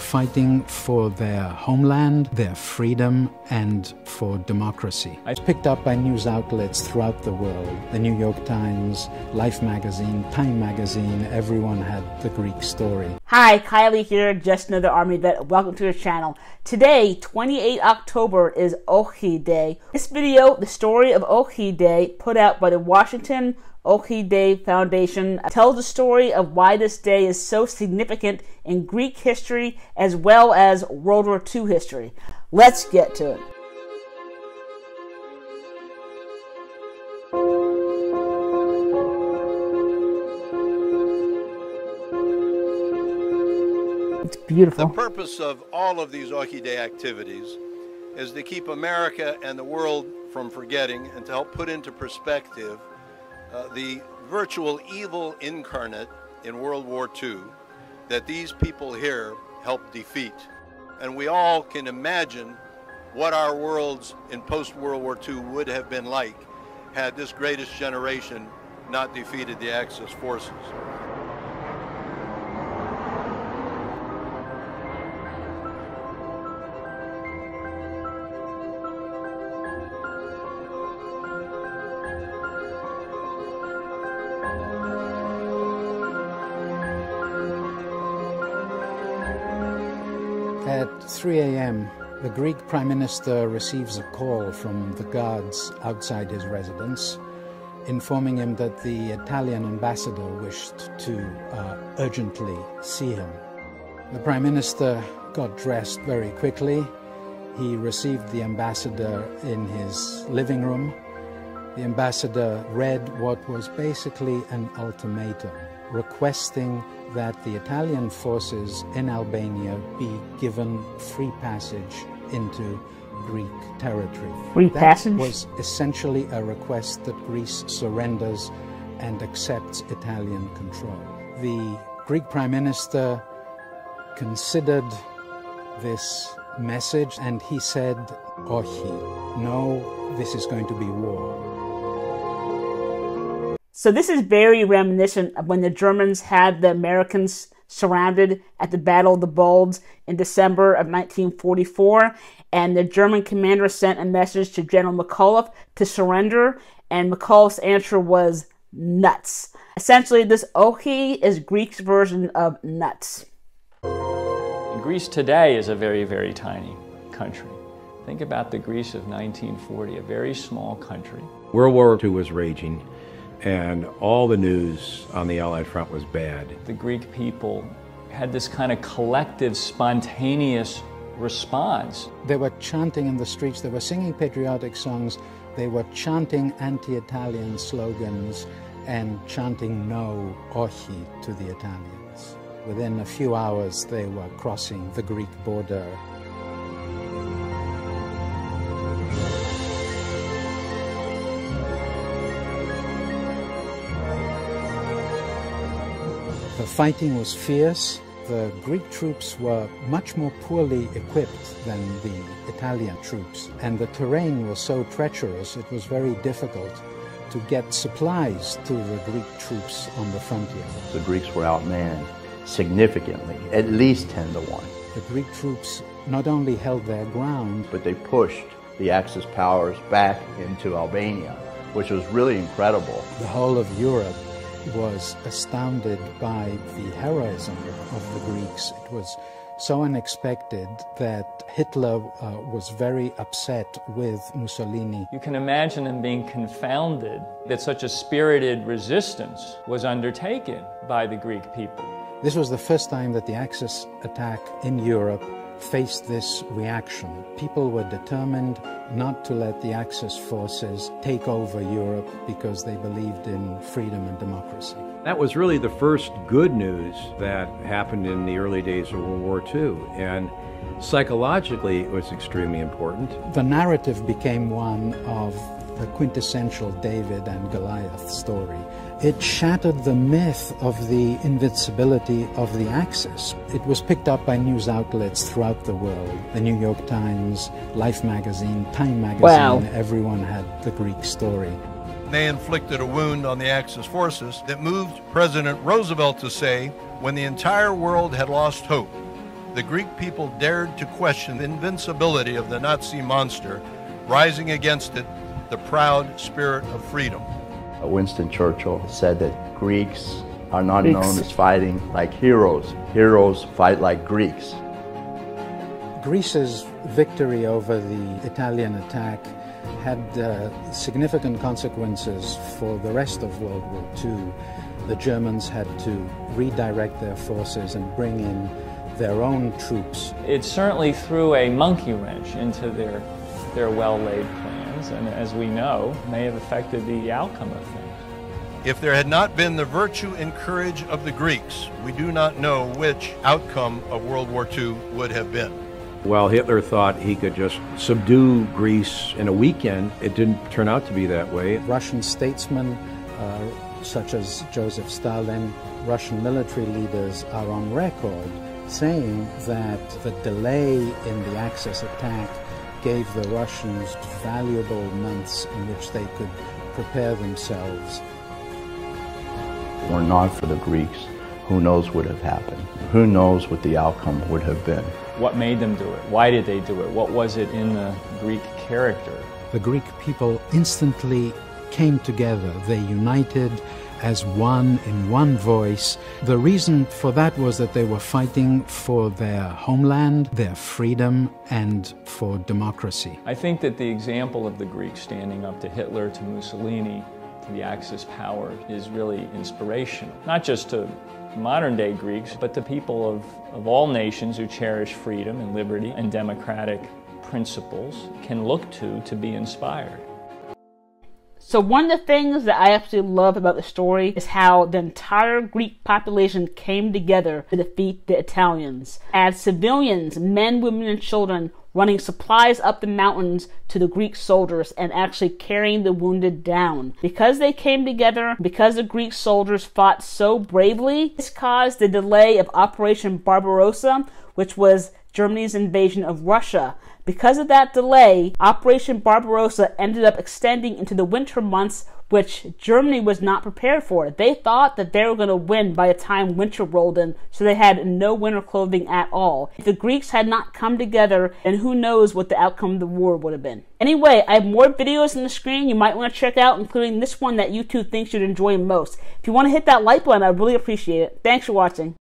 fighting for their homeland, their freedom, and for democracy. It's picked up by news outlets throughout the world. The New York Times, Life magazine, Time magazine, everyone had the Greek story. Hi, Kylie here, just another Army vet. Welcome to the channel. Today, 28 October, is OXI Day. This video, the story of OXI Day, put out by the Washington OXI Day Foundation, tells the story of why this day is so significant in Greek history as well as World War II history. Let's get to it. It's beautiful. The purpose of all of these OXI Day activities is to keep America and the world from forgetting and to help put into perspective the virtual evil incarnate in World War II that these people here helped defeat. And we all can imagine what our worlds in post-World War II would have been like had this greatest generation not defeated the Axis forces. At 3 a.m., the Greek Prime Minister receives a call from the guards outside his residence, informing him that the Italian ambassador wished to urgently see him. The Prime Minister got dressed very quickly. He received the ambassador in his living room. The ambassador read what was basically an ultimatum, requesting that the Italian forces in Albania be given free passage into Greek territory. Free passage? That was essentially a request that Greece surrenders and accepts Italian control. The Greek Prime Minister considered this message and he said, "Ochi, no, this is going to be war." So this is very reminiscent of when the Germans had the Americans surrounded at the Battle of the Bulge in December of 1944, and the German commander sent a message to General McAuliffe to surrender, and McAuliffe's answer was nuts. Essentially, this OXI is Greek's version of nuts. Greece today is a very, very tiny country. Think about the Greece of 1940, a very small country. World War II was raging, and all the news on the Allied front was bad. The Greek people had this kind of collective, spontaneous response. They were chanting in the streets, they were singing patriotic songs, they were chanting anti-Italian slogans and chanting no, Ochi, to the Italians. Within a few hours, they were crossing the Greek border. The fighting was fierce. The Greek troops were much more poorly equipped than the Italian troops, and the terrain was so treacherous it was very difficult to get supplies to the Greek troops on the frontier. The Greeks were outmanned significantly, at least 10 to 1. The Greek troops not only held their ground, but they pushed the Axis powers back into Albania, which was really incredible. The whole of Europe was astounded by the heroism of the Greeks. It was so unexpected that Hitler was very upset with Mussolini. You can imagine him being confounded that such a spirited resistance was undertaken by the Greek people. This was the first time that the Axis attack in Europe faced this reaction. People were determined not to let the Axis forces take over Europe because they believed in freedom and democracy. That was really the first good news that happened in the early days of World War II, and psychologically it was extremely important. The narrative became one of the quintessential David and Goliath story. It shattered the myth of the invincibility of the Axis. It was picked up by news outlets throughout the world. The New York Times, Life magazine, Time magazine, wow. Everyone had the Greek story. They inflicted a wound on the Axis forces that moved President Roosevelt to say, when the entire world had lost hope, the Greek people dared to question the invincibility of the Nazi monster, rising against it the proud spirit of freedom. Winston Churchill said that Greeks are not known as fighting like heroes. Heroes fight like Greeks. Greece's victory over the Italian attack had significant consequences for the rest of World War II. The Germans had to redirect their forces and bring in their own troops. It certainly threw a monkey wrench into their well-laid plans, and as we know, may have affected the outcome of things. If there had not been the virtue and courage of the Greeks, we do not know which outcome of World War II would have been. While Hitler thought he could just subdue Greece in a weekend, it didn't turn out to be that way. Russian statesmen such as Joseph Stalin, Russian military leaders are on record saying that the delay in the Axis attack gave the Russians valuable months in which they could prepare themselves. Were not for the Greeks, who knows what would have happened? Who knows what the outcome would have been? What made them do it? Why did they do it? What was it in the Greek character? The Greek people instantly came together. They united as one in one voice. The reason for that was that they were fighting for their homeland, their freedom, and for democracy. I think that the example of the Greeks standing up to Hitler, to Mussolini, to the Axis power is really inspirational. Not just to modern-day Greeks, but to people of all nations who cherish freedom and liberty and democratic principles can look to be inspired. So one of the things that I absolutely love about the story is how the entire Greek population came together to defeat the Italians. As civilians, men, women, and children, running supplies up the mountains to the Greek soldiers and actually carrying the wounded down. Because they came together, because the Greek soldiers fought so bravely, this caused the delay of Operation Barbarossa, which was Germany's invasion of Russia. Because of that delay, Operation Barbarossa ended up extending into the winter months, which Germany was not prepared for. They thought that they were going to win by the time winter rolled in, so they had no winter clothing at all. If the Greeks had not come together, then who knows what the outcome of the war would have been. Anyway, I have more videos on the screen you might want to check out, including this one that YouTube thinks you'd enjoy most. If you want to hit that like button, I'd really appreciate it. Thanks for watching.